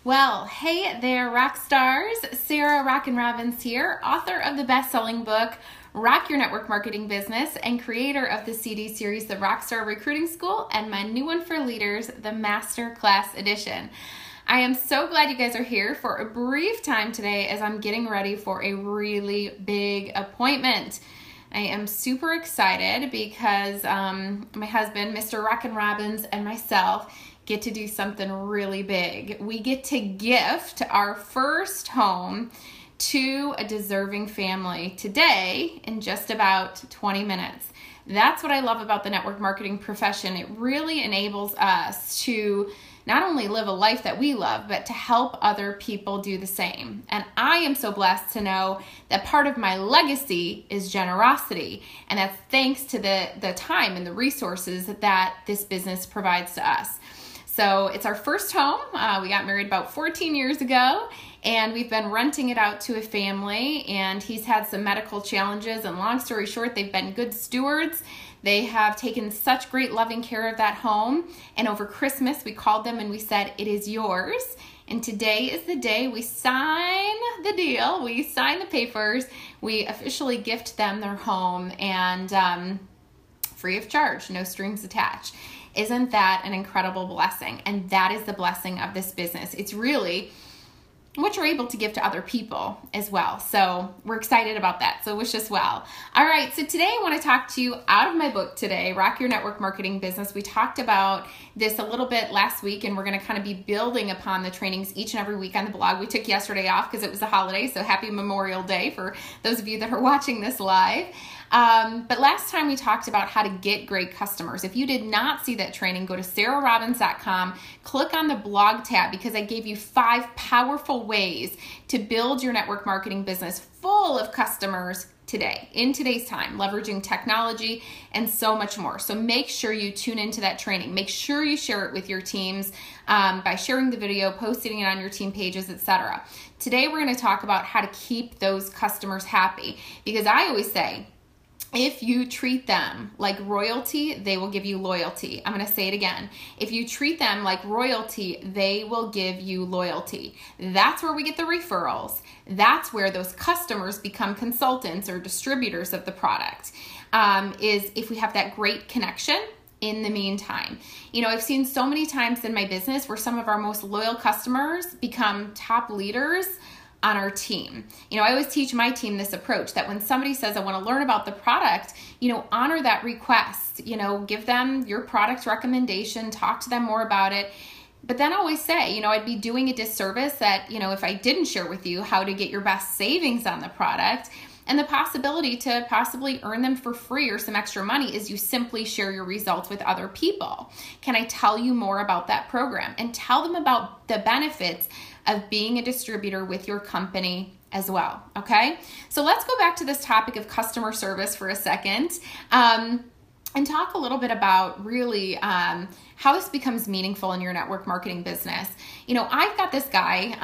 Well, hey there, rock stars. Sarah Rockin' Robbins here, author of the best-selling book, Rock Your Network Marketing Business, and creator of the CD series, The Rockstar Recruiting School, and my new one for leaders, the Master Class Edition. I am so glad you guys are here for a brief time today as I'm getting ready for a really big appointment. I am super excited because my husband, Mr. Rockin' Robbins, and myself get to do something really big. We get to gift our first home to a deserving family today in just about 20 minutes. That's what I love about the network marketing profession. It really enables us to not only live a life that we love, but to help other people do the same. And I am so blessed to know that part of my legacy is generosity. And that's thanks to the time and the resources that this business provides to us. So it's our first home. We got married about 14 years ago, and we've been renting it out to a family, and he's had some medical challenges, and long story short, they've been good stewards. They have taken such great loving care of that home, and over Christmas, we called them and we said, "It is yours." And today is the day we sign the deal. We sign the papers. We officially gift them their home, and free of charge, no strings attached. Isn't that an incredible blessing? And that is the blessing of this business. It's really what you're able to give to other people as well. So we're excited about that. So wish us well. All right. So today I want to talk to you out of my book today, Rock Your Network Marketing Business. We talked about this a little bit last week, and we're going to kind of be building upon the trainings each and every week on the blog. We took yesterday off because it was a holiday. So happy Memorial Day for those of you that are watching this live. But last time we talked about how to get great customers. If you did not see that training, go to sarahrobbins.com, click on the blog tab, because I gave you 5 powerful ways to build your network marketing business full of customers today, in today's time, leveraging technology and so much more. So make sure you tune into that training. Make sure you share it with your teams by sharing the video, posting it on your team pages, etc. Today we're going to talk about how to keep those customers happy, because I always say, if you treat them like royalty, they will give you loyalty. I'm going to say it again. If you treat them like royalty, they will give you loyalty. That's where we get the referrals. That's where those customers become consultants or distributors of the product, is if we have that great connection. In the meantime, I've seen so many times in my business where some of our most loyal customers become top leaders on our team. I always teach my team this approach, that when somebody says, "I want to learn about the product," honor that request, give them your product recommendation, talk to them more about it. But then always say, I'd be doing a disservice that, if I didn't share with you how to get your best savings on the product, and the possibility to possibly earn them for free or some extra money is you simply share your results with other people. Can I tell you more about that program? And tell them about the benefits of being a distributor with your company as well, okay? So let's go back to this topic of customer service for a second, and talk a little bit about really how this becomes meaningful in your network marketing business. I've got this guy.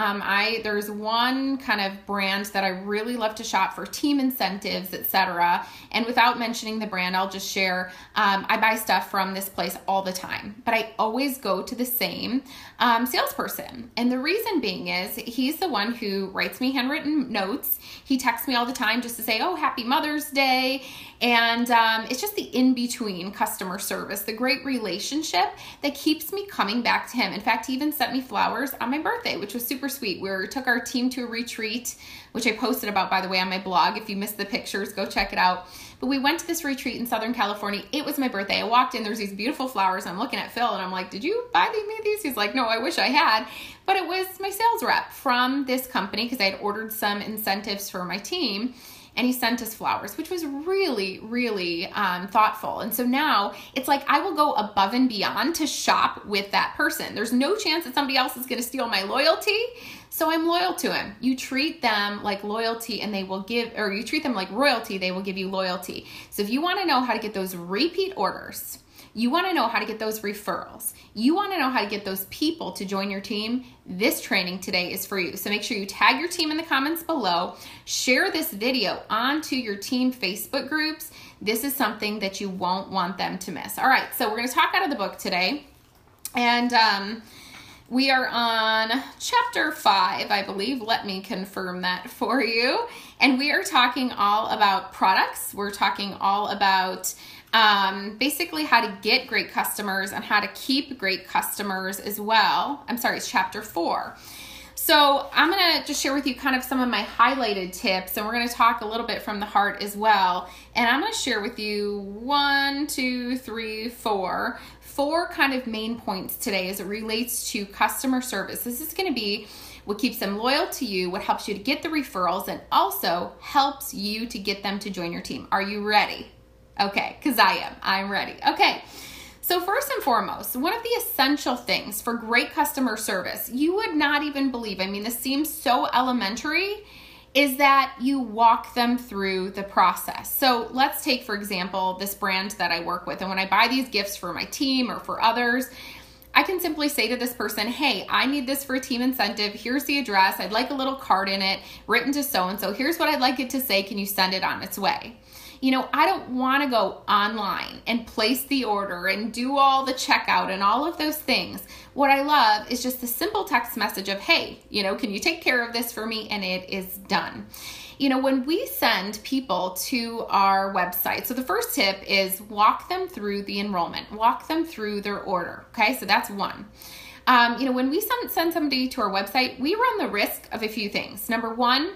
There's one kind of brand that I really love to shop for team incentives, etc. And without mentioning the brand, I'll just share, I buy stuff from this place all the time, but I always go to the same salesperson. And the reason being is he's the one who writes me handwritten notes. He texts me all the time just to say, "Oh, happy Mother's Day." And it's just the in-between customer service, the great relationship that keeps me coming back to him. In fact, he even sent me flowers on my birthday, which was super sweet. We took our team to a retreat, which I posted about, by the way, on my blog. If you missed the pictures, go check it out. But we went to this retreat in Southern California. It was my birthday. I walked in, there's these beautiful flowers. I'm looking at Phil and I'm like, "Did you buy me these?" He's like, "No, I wish I had." But it was my sales rep from this company, because I had ordered some incentives for my team. And he sent us flowers, which was really, really thoughtful. And so now it's like I will go above and beyond to shop with that person. There's no chance that somebody else is going to steal my loyalty. So I'm loyal to him. You treat them like loyalty and they will give, or you treat them like royalty, they will give you loyalty. So if you want to know how to get those repeat orders, you want to know how to get those referrals, you want to know how to get those people to join your team, this training today is for you. So make sure you tag your team in the comments below, share this video onto your team Facebook groups. This is something that you won't want them to miss. All right, so we're going to talk out of the book today. And We are on chapter 5, I believe. Let me confirm that for you. And we are talking all about products. We're talking all about basically how to get great customers and how to keep great customers as well. I'm sorry, it's chapter 4. So I'm going to just share with you kind of some of my highlighted tips, and we're going to talk a little bit from the heart as well. And I'm going to share with you 4 kind of main points today as it relates to customer service. This is going to be what keeps them loyal to you, what helps you to get the referrals, and also helps you to get them to join your team. Are you ready? Okay, because I am. I'm ready. Okay. So first and foremost, one of the essential things for great customer service, you would not even believe, I mean, this seems so elementary, is that you walk them through the process. So let's take, for example, this brand that I work with. And when I buy these gifts for my team or for others, I can simply say to this person, hey, I need this for a team incentive. Here's the address. I'd like a little card in it written to so-and-so. Here's what I'd like it to say. Can you send it on its way? You know, I don't want to go online and place the order and do all the checkout and all of those things. What I love is just a simple text message of, hey, you know, can you take care of this for me? And it is done. You know, when we send people to our website, so the first tip is walk them through the enrollment, walk them through their order. Okay, so that's one. You know, when we send somebody to our website, we run the risk of a few things. Number one,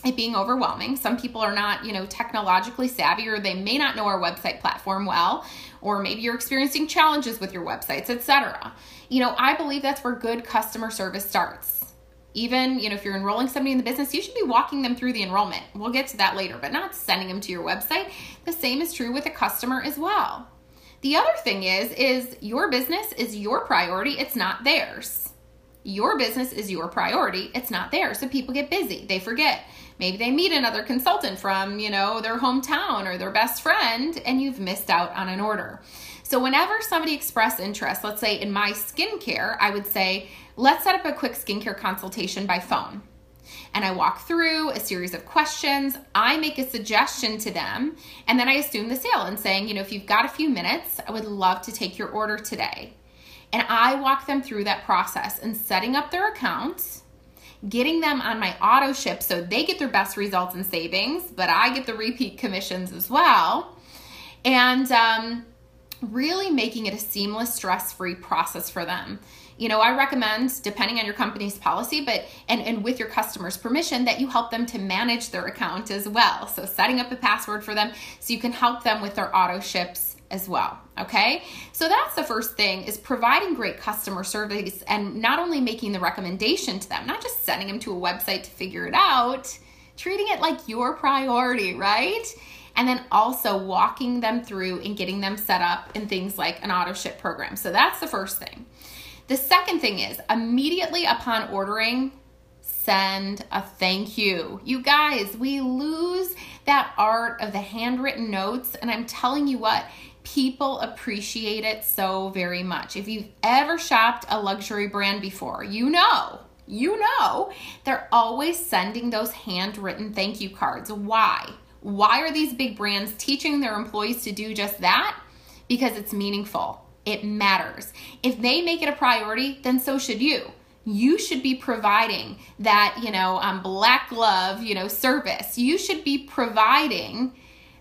it being overwhelming. Some people are not, you know, technologically savvy, or they may not know our website platform well, or maybe you're experiencing challenges with your websites, etc. You know, I believe that's where good customer service starts. Even, you know, if you're enrolling somebody in the business, you should be walking them through the enrollment. We'll get to that later, but not sending them to your website. The same is true with a customer as well. The other thing is your business is your priority. It's not theirs. Your business is your priority. It's not theirs. So people get busy. They forget. Maybe they meet another consultant from, you know, their hometown or their best friend, and you've missed out on an order. So whenever somebody expressed interest, let's say in my skincare, I would say, let's set up a quick skincare consultation by phone. And I walk through a series of questions. I make a suggestion to them, and then I assume the sale and saying, you know, if you've got a few minutes, I would love to take your order today. And I walk them through that process and setting up their accounts, getting them on my auto ship so they get their best results and savings, but I get the repeat commissions as well. And really making it a seamless, stress-free process for them. You know, I recommend, depending on your company's policy, but and with your customer's permission, that you help them to manage their account as well. So setting up a password for them so you can help them with their auto ships as well. Okay, so that's the first thing, is providing great customer service and not only making the recommendation to them, not just sending them to a website to figure it out, treating it like your priority, right? And then also walking them through and getting them set up in things like an auto ship program. So that's the first thing. The second thing is immediately upon ordering, send a thank you. You guys, we lose that art of the handwritten notes, and I'm telling you what, people appreciate it so very much. If you've ever shopped a luxury brand before, you know, they're always sending those handwritten thank you cards. Why? Why are these big brands teaching their employees to do just that? Because it's meaningful. It matters. If they make it a priority, then so should you. You should be providing that, you know, black glove, you know, service. You should be providing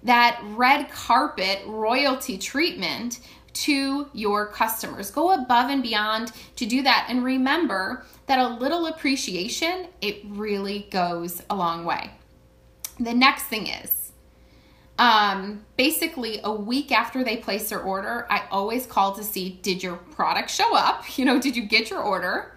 that red carpet royalty treatment to your customers. Go above and beyond to do that. And remember that a little appreciation, it really goes a long way. The next thing is, basically a week after they place their order, I always call to see, did your product show up? You know, did you get your order?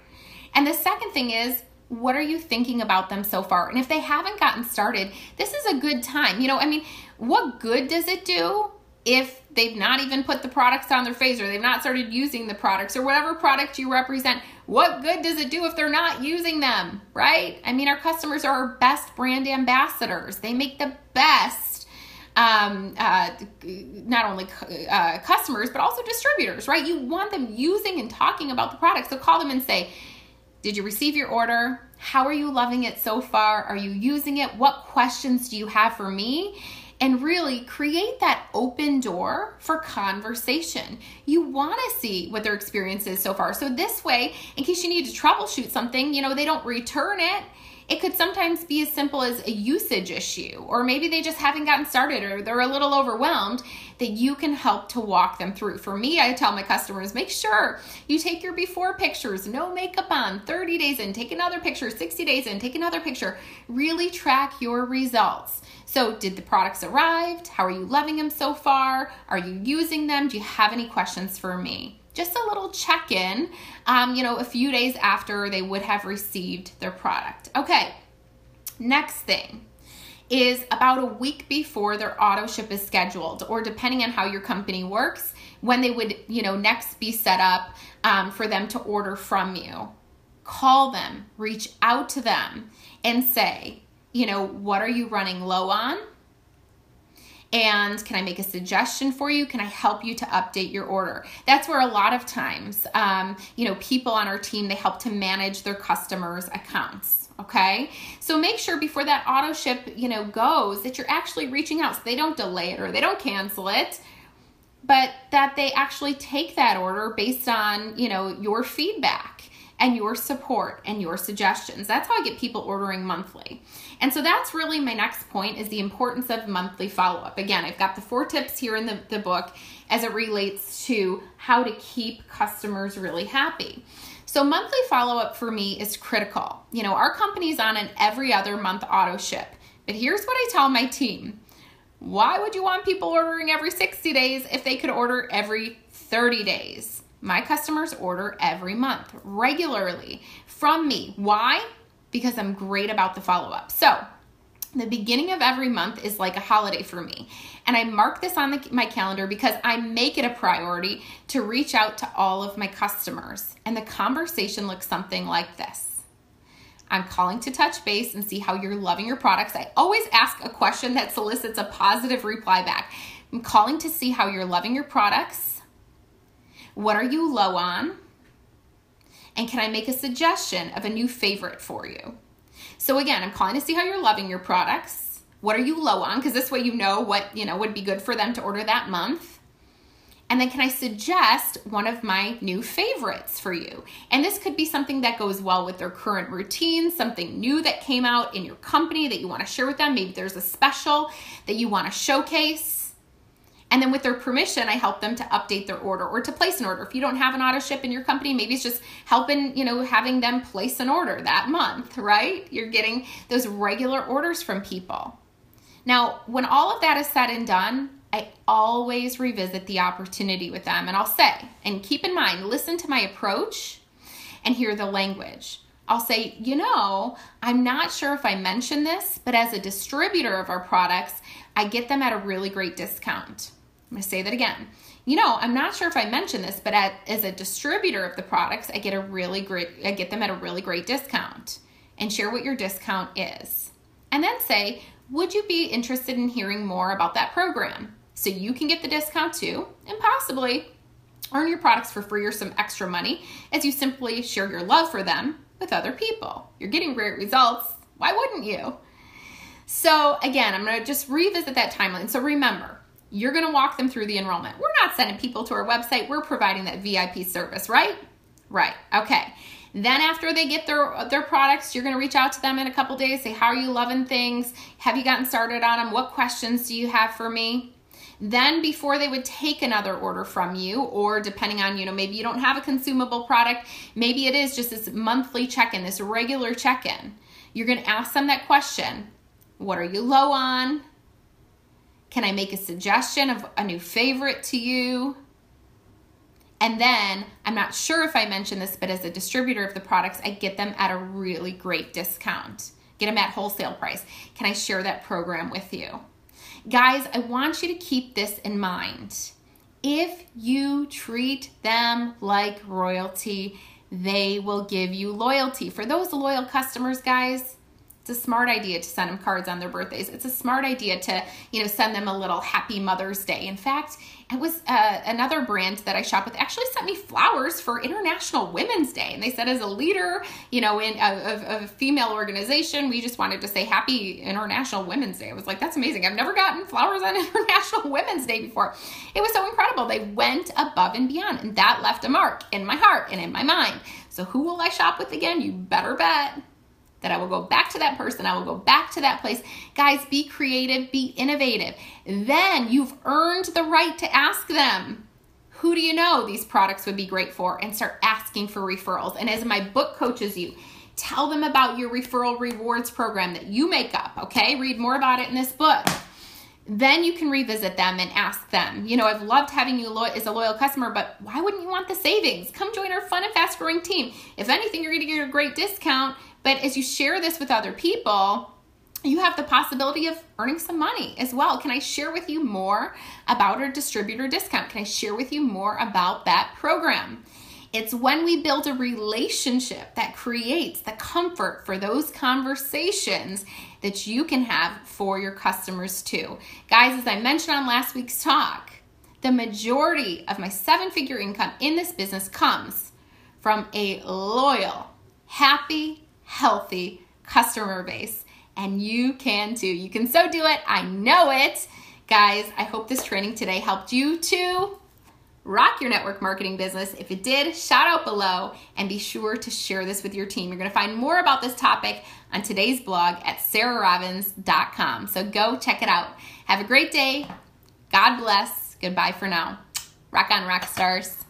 And the second thing is, what are you thinking about them so far? And if they haven't gotten started, this is a good time. You know, I mean, what good does it do if they've not even put the products on their face, or they've not started using the products, or whatever product you represent? What good does it do if they're not using them, right? I mean, our customers are our best brand ambassadors. They make the best, not only customers, but also distributors, right? You want them using and talking about the product. So call them and say, did you receive your order? How are you loving it so far? Are you using it? What questions do you have for me? and really create that open door for conversation. You want to see what their experience is so far. So this way, in case you need to troubleshoot something, they don't return it. It could sometimes be as simple as a usage issue, or maybe they just haven't gotten started or they're a little overwhelmed, that you can help to walk them through. For me, I tell my customers, make sure you take your before pictures, no makeup on, 30 days in, take another picture, 60 days in, take another picture. Really track your results. So did the products arrive? How are you loving them so far? Are you using them? Do you have any questions for me? Just a little check-in, a few days after they would have received their product. Okay, next thing is about a week before their auto ship is scheduled, or depending on how your company works, when they would, next be set up for them to order from you. Call them, reach out to them and say, what are you running low on? And can I make a suggestion for you? Can I help you to update your order? That's where a lot of times, people on our team, they help to manage their customers' accounts, okay? So make sure before that auto ship, goes, that you're actually reaching out so they don't delay it or they don't cancel it, but that they actually take that order based on, your feedback and your support and your suggestions. That's how I get people ordering monthly. And so that's really my next point, is the importance of monthly follow-up. Again, I've got the 4 tips here in the book as it relates to how to keep customers really happy. So monthly follow-up for me is critical. Our company's on an every other month auto ship, but here's what I tell my team. Why would you want people ordering every 60 days if they could order every 30 days? My customers order every month, regularly, from me. Why? Because I'm great about the follow-up. So the beginning of every month is like a holiday for me. And I mark this on my calendar because I make it a priority to reach out to all of my customers. And the conversation looks something like this. I'm calling to touch base and see how you're loving your products. I always ask a question that solicits a positive reply back. I'm calling to see how you're loving your products. What are you low on? And can I make a suggestion of a new favorite for you? So again, I'm calling to see how you're loving your products. What are you low on? Because this way what would be good for them to order that month. And then can I suggest one of my new favorites for you? And this could be something that goes well with their current routine, something new that came out in your company that you want to share with them. Maybe there's a special that you want to showcase. And then with their permission, I help them to update their order or to place an order. If you don't have an auto ship in your company, maybe it's just helping, having them place an order that month, right? You're getting those regular orders from people. Now, when all of that is said and done, I always revisit the opportunity with them. And I'll say, and keep in mind, listen to my approach and hear the language. I'll say, I'm not sure if I mentioned this, but as a distributor of our products, I get them at a really great discount. I'm going to say that again. I'm not sure if I mentioned this, but as a distributor of the products, I get them at a really great discount. And share what your discount is. And then say, would you be interested in hearing more about that program? So you can get the discount too, and possibly earn your products for free or some extra money as you simply share your love for them with other people. You're getting great results. Why wouldn't you? So again, I'm going to just revisit that timeline. So remember, you're going to walk them through the enrollment. We're not sending people to our website. We're providing that VIP service, right? Right. Okay. Then after they get their products, you're going to reach out to them in a couple days, say, how are you loving things? Have you gotten started on them? What questions do you have for me? Then before they would take another order from you, or depending on, maybe you don't have a consumable product, maybe it is just this monthly check-in, this regular check-in. You're going to ask them that question. What are you low on? Can I make a suggestion of a new favorite to you? And then, I'm not sure if I mentioned this, but as a distributor of the products, I get them at a really great discount. Get them at wholesale price. Can I share that program with you? Guys, I want you to keep this in mind. If you treat them like royalty, they will give you loyalty. For those loyal customers, guys, It's a smart idea to send them cards on their birthdays. It's a smart idea to, send them a little happy Mother's Day. In fact, it was another brand that I shop with actually sent me flowers for International Women's Day. And they said, as a leader, of a female organization, we just wanted to say Happy International Women's Day. I was like, that's amazing. I've never gotten flowers on International Women's Day before. It was so incredible. They went above and beyond, and that left a mark in my heart and in my mind. So who will I shop with again? You better bet that I will go back to that person. I will go back to that place. Guys, be creative, be innovative. Then you've earned the right to ask them, who do you know these products would be great for? And start asking for referrals. And as my book coaches you, tell them about your referral rewards program that you make up, okay? Read more about it in this book. Then you can revisit them and ask them, I've loved having you as a loyal customer, but why wouldn't you want the savings? Come join our fun and fast growing team. If anything, you're going to get a great discount. But as you share this with other people, you have the possibility of earning some money as well. Can I share with you more about our distributor discount? Can I share with you more about that program? It's when we build a relationship that creates the comfort for those conversations that you can have for your customers too. Guys, as I mentioned on last week's talk, the majority of my 7-figure income in this business comes from a loyal, happy, healthy customer base. And you can too. You can so do it. I know it. Guys, I hope this training today helped you to rock your network marketing business. If it did, shout out below and be sure to share this with your team. You're going to find more about this topic on today's blog at sarahrobbins.com. So go check it out. Have a great day. God bless. Goodbye for now. Rock on, rock stars.